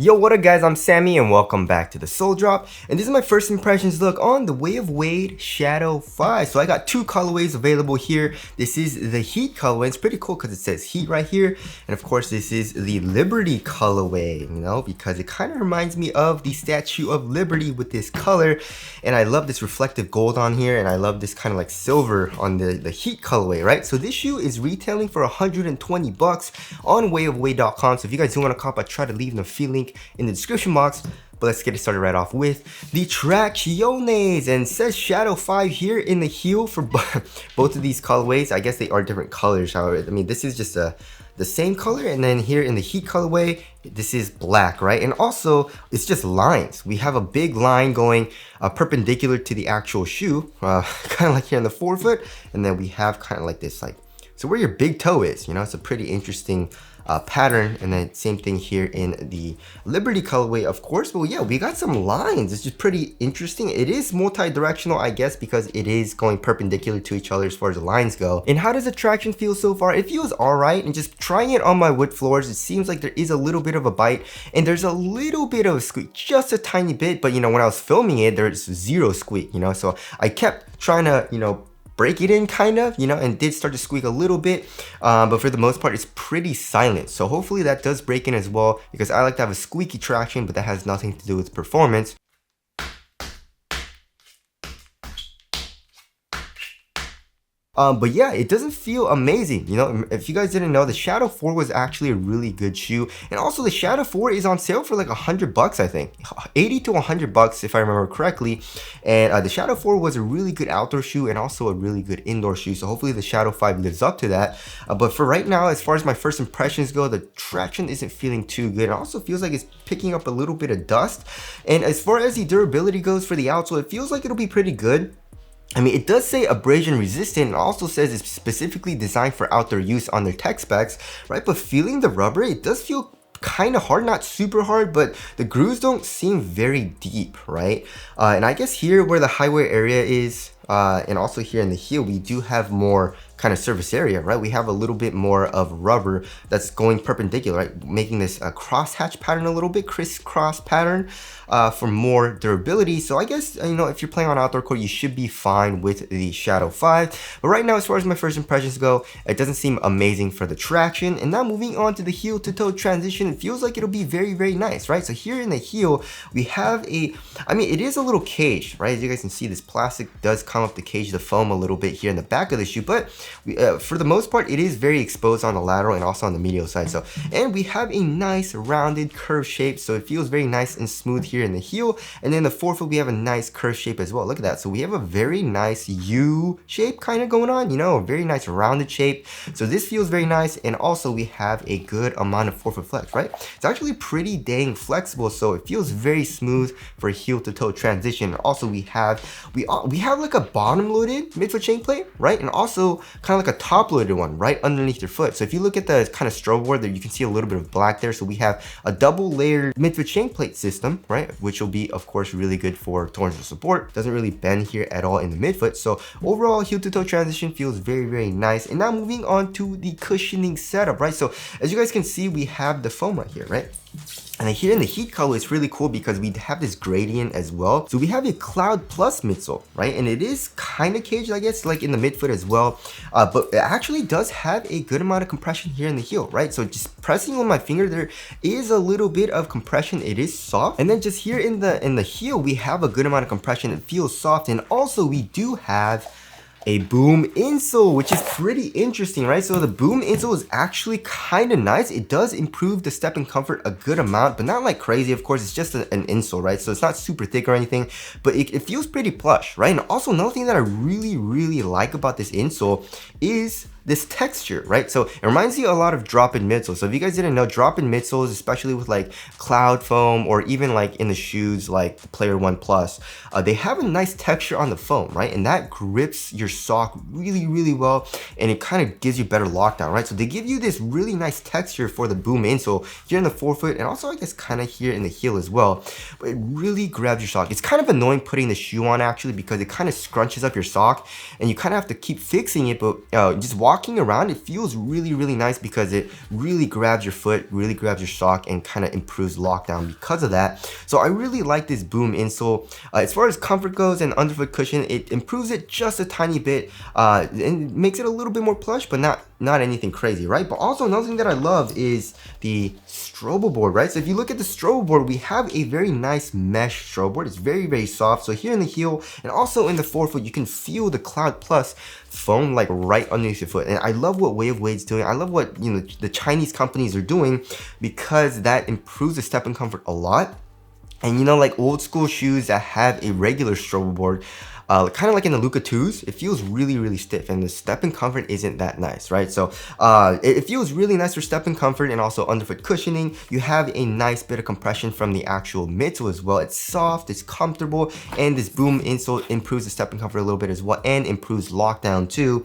Yo, what up guys, I'm Sammy and welcome back to the Soul Drop, and this is my first impressions look on the Way of Wade Shadow 5. So I got two colorways available here. This is the Heat colorway. It's pretty cool because it says Heat right here, and of course this is the Liberty colorway, because it kind of reminds me of the Statue of Liberty with this color, and I love this reflective gold on here, and I love this kind of like silver on the Heat colorway, right? So this shoe is retailing for 120 bucks on wayofwade.com. So if you guys do want to cop, I try to leave the affiliate link in the description box. But let's get it started right off with the Trackon, and it says Shadow 5 here in the heel for both of these colorways. I guess they are different colors, however. I mean, this is just the same color, and then here in the Heat colorway, this is black, right? And also, it's just lines. We have a big line going perpendicular to the actual shoe, kind of like here in the forefoot, and then we have kind of like this, so where your big toe is, it's a pretty interesting pattern. And then same thing here in the Liberty colorway, of course. But yeah, we got some lines. It's just pretty interesting. It is multi-directional, I guess, because it is going perpendicular to each other as far as the lines go. And how does the traction feel so far? It feels all right, and just trying it on my wood floors, it seems like there is a little bit of a bite and there's a little bit of a squeak, just a tiny bit. But when I was filming it, there's zero squeak, so I kept trying to break it in kind of, and did start to squeak a little bit, but for the most part it's pretty silent. So hopefully that does break in as well, because I like to have a squeaky traction, but that has nothing to do with performance. But yeah, it doesn't feel amazing. If you guys didn't know, the Shadow 4 was actually a really good shoe. And also the Shadow 4 is on sale for like 100 bucks, I think. 80 to 100 bucks if I remember correctly. And the Shadow 4 was a really good outdoor shoe and also a really good indoor shoe. So hopefully the Shadow 5 lives up to that. But for right now, as far as my first impressions go, the traction isn't feeling too good. It also feels like it's picking up a little bit of dust. And as far as the durability goes for the outsole, it feels like it'll be pretty good. I mean, it does say abrasion resistant, and also says it's specifically designed for outdoor use on their tech specs, right? But feeling the rubber, it does feel kind of hard, not super hard, but the grooves don't seem very deep, right? And I guess here where the high wear area is, and also here in the heel, we do have more kind of surface area, right? We have a little bit more of rubber that's going perpendicular, right? Making this a crosshatch pattern a little bit, crisscross pattern for more durability. So I guess, if you're playing on outdoor court, you should be fine with the Shadow 5. But right now, as far as my first impressions go, it doesn't seem amazing for the traction. And now moving on to the heel to toe transition, it feels like it'll be very, very nice, right? So here in the heel, we have it is a little caged, right? As you guys can see, this plastic does come up to cage the foam a little bit here in the back of the shoe, but for the most part, it is very exposed on the lateral and also on the medial side. So, and we have a nice rounded curve shape, so it feels very nice and smooth here in the heel. And then the forefoot, we have a nice curve shape as well. Look at that. So we have a very nice U shape kind of going on, a very nice rounded shape. So this feels very nice, and also we have a good amount of forefoot flex, right? It's actually pretty dang flexible, so it feels very smooth for a heel to toe transition. Also, we have like a bottom loaded midfoot chain plate, right? And also kind of like a top loaded one right underneath your foot. So if you look at the kind of strobe board there, you can see a little bit of black there. So we have a double layered midfoot chain plate system, right? Which will be, of course, really good for torsional support. Doesn't really bend here at all in the midfoot. So overall, heel to toe transition feels very, very nice. And now moving on to the cushioning setup, right? So as you guys can see, we have the foam right here, right? And here in the Heat color, it's really cool because we have this gradient as well. So we have a Cloud Plus midsole, right? And it is kind of caged, I guess, like in the midfoot as well. But it actually does have a good amount of compression here in the heel, right? So just pressing on my finger, there is a little bit of compression. It is soft. And then just here in the heel, we have a good amount of compression. It feels soft. And also we do have a boom insole, which is pretty interesting, right? So the boom insole is actually kind of nice. It does improve the step and comfort a good amount, but not like crazy. Of course, it's just an insole, right? So it's not super thick or anything, but it feels pretty plush, right? And also another thing that I really, really like about this insole is this texture, right? So it reminds you a lot of drop-in midsoles. So if you guys didn't know, drop-in midsoles, especially with like cloud foam or even like in the shoes like the Player One Plus, they have a nice texture on the foam, right? And that grips your sock really, really well, and it kind of gives you better lockdown, right? So they give you this really nice texture for the boom insole here in the forefoot, and also I guess kind of here in the heel as well. But it really grabs your sock. It's kind of annoying putting the shoe on actually, because it kind of scrunches up your sock and you kind of have to keep fixing it, but just walk walking around, it feels really nice because it really grabs your foot, really grabs your sock, and kind of improves lockdown because of that. So I really like this Boom insole. As far as comfort goes and underfoot cushion, it improves it just a tiny bit and makes it a little bit more plush, but not anything crazy, right? But also another thing that I love is the strobo board, right? So if you look at the strobo board, we have a very nice mesh strobo board. It's very soft. So here in the heel and also in the forefoot, you can feel the Cloud Plus foam like right underneath your foot. And I love what Way of Wade's doing. I love what, you know, the Chinese companies are doing, because that improves the step and comfort a lot. And you know, like old school shoes that have a regular strobo board, kind of like in the Luka 2s, it feels really stiff, and the step and comfort isn't that nice, right? So it feels really nice for step and comfort and also underfoot cushioning. You have a nice bit of compression from the actual midsole as well. It's soft, it's comfortable, and this Boom insole improves the step and comfort a little bit as well, and improves lockdown too.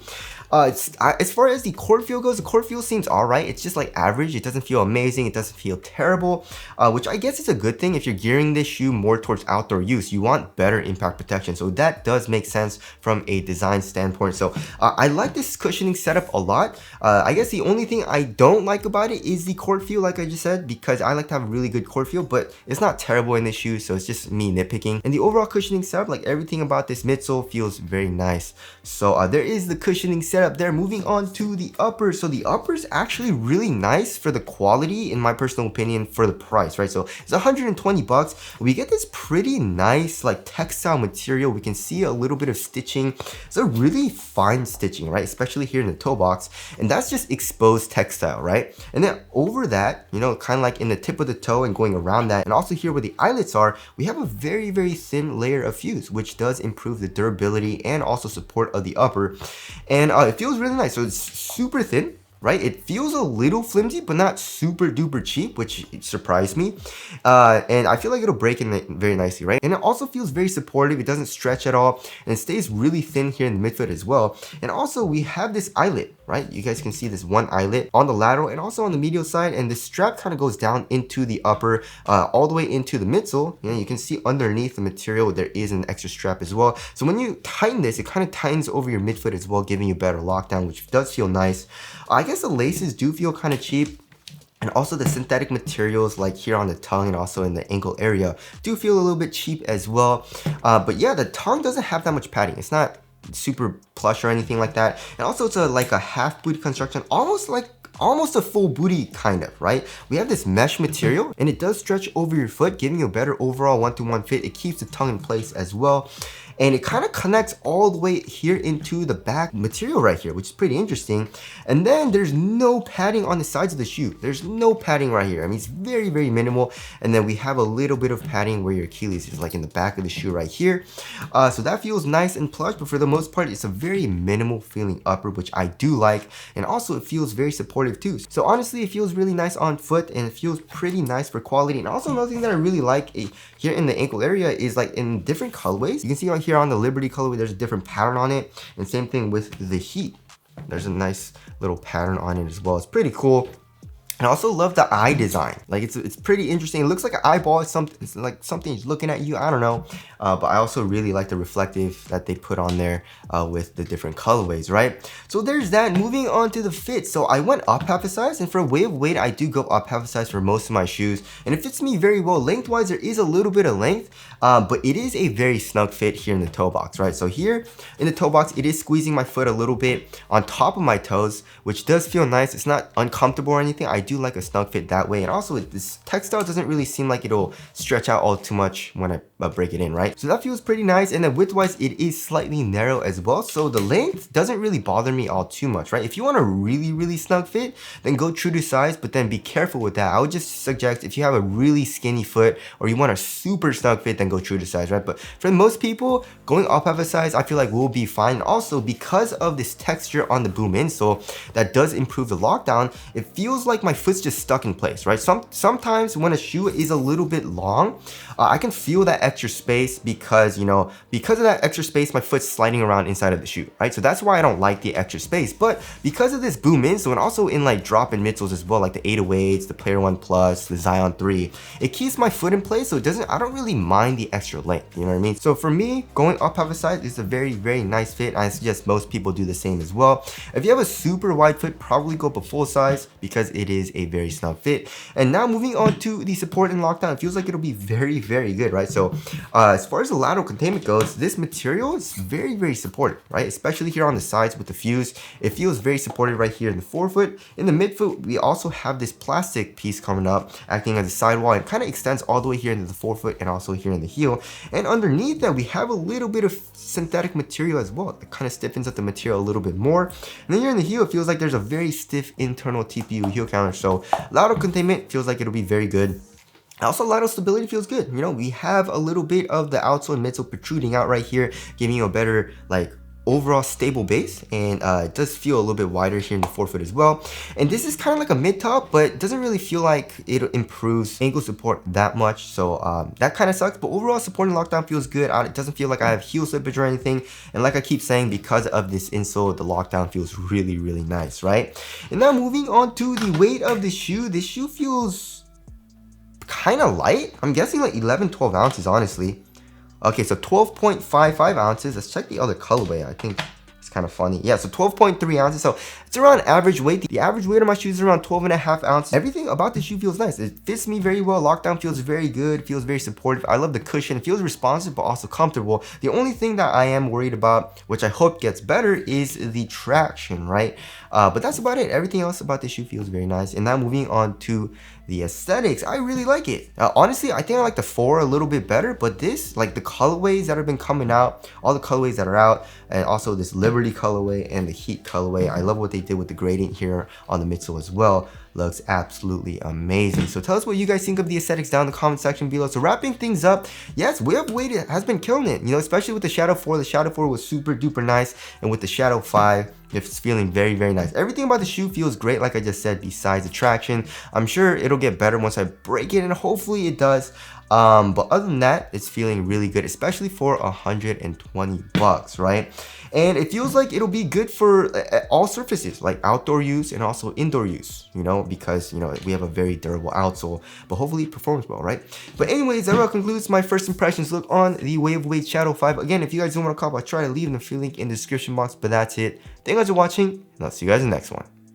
As far as the court feel goes, the court feel seems alright. It's just like average. It doesn't feel amazing. It doesn't feel terrible, which I guess is a good thing. If you're gearing this shoe more towards outdoor use, you want better impact protection. So that does make sense from a design standpoint. So I like this cushioning setup a lot. I guess the only thing I don't like about it is the court feel, like I just said, because I like to have a really good court feel, but it's not terrible in this shoe, so it's just me nitpicking. And the overall cushioning setup, like everything about this midsole feels very nice. So there is the cushioning setup there. Moving on to the upper. So the upper is actually really nice for the quality, in my personal opinion, for the price, right? So it's 120 bucks. We get this pretty nice like textile material. We can see a little bit of stitching. It's a really fine stitching, right? Especially here in the toe box, and that's just exposed textile, right? And then over that, you know, kind of like in the tip of the toe and going around that, and also here where the eyelets are, we have a very thin layer of fuse, which does improve the durability and also support of the upper. And it feels really nice. So it's super thin, right? It feels a little flimsy, but not super duper cheap, which surprised me. And I feel like it'll break in very nicely, right? And it also feels very supportive. It doesn't stretch at all, and it stays really thin here in the midfoot as well. And also we have this eyelet, right? You guys can see this one eyelet on the lateral and also on the medial side, and the strap kind of goes down into the upper, all the way into the midsole. You know, you can see underneath the material there is an extra strap as well. So when you tighten this, it kind of tightens over your midfoot as well, giving you better lockdown, which does feel nice. I guess the laces do feel kind of cheap. And also the synthetic materials like here on the tongue and also in the ankle area do feel a little bit cheap as well. But yeah, the tongue doesn't have that much padding. It's not super plush or anything like that. And also it's like a half booty construction, almost a full booty kind of, right? We have this mesh material and it does stretch over your foot, giving you a better overall one-to-one fit. It keeps the tongue in place as well. And it kind of connects all the way here into the back material right here, which is pretty interesting. And then there's no padding on the sides of the shoe. There's no padding right here. I mean, it's very minimal. And then we have a little bit of padding where your Achilles is, like in the back of the shoe right here. So that feels nice and plush, but for the most part, it's a very minimal feeling upper, which I do like. And also it feels very supportive too. So honestly, it feels really nice on foot and it feels pretty nice for quality. And also another thing that I really like here in the ankle area is like in different colorways. You can see right here on the Liberty colorway, there's a different pattern on it. And same thing with the Heat. There's a nice little pattern on it as well. It's pretty cool. And I also love the eye design. Like it's pretty interesting. It looks like an eyeball. It's like something's looking at you. I don't know. But I also really like the reflective that they put on there with the different colorways, right? So there's that. Moving on to the fit. So I went up half a size, and for a Way of Wade, I do go up half a size for most of my shoes, and it fits me very well. Lengthwise, there is a little bit of length, but it is a very snug fit here in the toe box, right? So here in the toe box, it is squeezing my foot a little bit on top of my toes, which does feel nice. It's not uncomfortable or anything. I do like a snug fit that way, and also this textile doesn't really seem like it'll stretch out all too much when I break it in, right? So that feels pretty nice. And then width-wise, it is slightly narrow as well, so the length doesn't really bother me all too much, right? If you want a really snug fit, then go true to size, but then be careful with that. I would just suggest if you have a really skinny foot or you want a super snug fit, then go true to size, right? But for most people, going up half a size, I feel like will be fine. Also, because of this texture on the Boom insole that does improve the lockdown, it feels like my foot's just stuck in place, right? Sometimes when a shoe is a little bit long, I can feel that extra space because, you know, because of that extra space, my foot's sliding around inside of the shoe, right? So that's why I don't like the extra space. But because of this boom insole, and also in like drop-in midsoles as well, like the 808s, the Player One Plus, the Zion 3, it keeps my foot in place, so I don't really mind the extra length, you know what I mean? So for me, going up half a size is a very, very nice fit. I suggest most people do the same as well. If you have a super wide foot, probably go up a full size because it is a very snug fit. And now moving on to the support and lockdown, it feels like it'll be very, very good, right? So as far as the lateral containment goes, this material is very, very supportive, right? Especially here on the sides with the fuse. It feels very supportive right here in the forefoot. In the midfoot, we also have this plastic piece coming up, acting as a sidewall. It kind of extends all the way here into the forefoot and also here in the heel. And underneath that, we have a little bit of synthetic material as well. It kind of stiffens up the material a little bit more. And then here in the heel, it feels like there's a very stiff internal TPU heel counter. So lateral containment feels like it'll be very good. Also, lateral stability feels good. You know, we have a little bit of the outsole and midsole protruding out right here, giving you a better, like, overall stable base, and it does feel a little bit wider here in the forefoot as well. And this is kind of like a mid top, but it doesn't really feel like it improves ankle support that much, so that kind of sucks. But overall, support and lockdown feels good. It doesn't feel like I have heel slippage or anything, and like I keep saying, because of this insole, the lockdown feels really, really nice, right? And now moving on to the weight of the shoe. This shoe feels kind of light. I'm guessing like 11-12 ounces, honestly. Okay, so 12.55 ounces. Let's check the other colorway. I think it's kind of funny. Yeah, so 12.3 ounces. So it's around average weight. The average weight of my shoes is around 12.5 ounces. Everything about the shoe feels nice. It fits me very well. Lockdown feels very good. Feels very supportive. I love the cushion. It feels responsive, but also comfortable. The only thing that I am worried about, which I hope gets better, is the traction, right? But that's about it. Everything else about the shoe feels very nice. And now moving on to the aesthetics, I really like it. Honestly, I think I like the 4 a little bit better, but this, like the colorways that have been coming out, all the colorways that are out, and also this Liberty colorway and the Heat colorway, I love what they did with the gradient here on the midsole as well. Looks absolutely amazing. So tell us what you guys think of the aesthetics down in the comment section below. So wrapping things up, yes, Way of Weight has been killing it, you know, especially with the Shadow 4. The Shadow 4 was super duper nice, and with the Shadow 5, it's feeling very, very nice. Everything about the shoe feels great, like I just said, besides the traction. I'm sure it'll get better once I break it, and hopefully it does. But other than that, it's feeling really good, especially for 120 bucks, right? And it feels like it'll be good for all surfaces, like outdoor use and also indoor use, you know, because, you know, we have a very durable outsole, but hopefully it performs well, right? But anyways, that concludes my first impressions look on the Way of Weight Shadow 5. Again, if you guys don't want to cop, I'll try to leave the free link in the description box, but that's it. Thank you guys for watching, and I'll see you guys in the next one.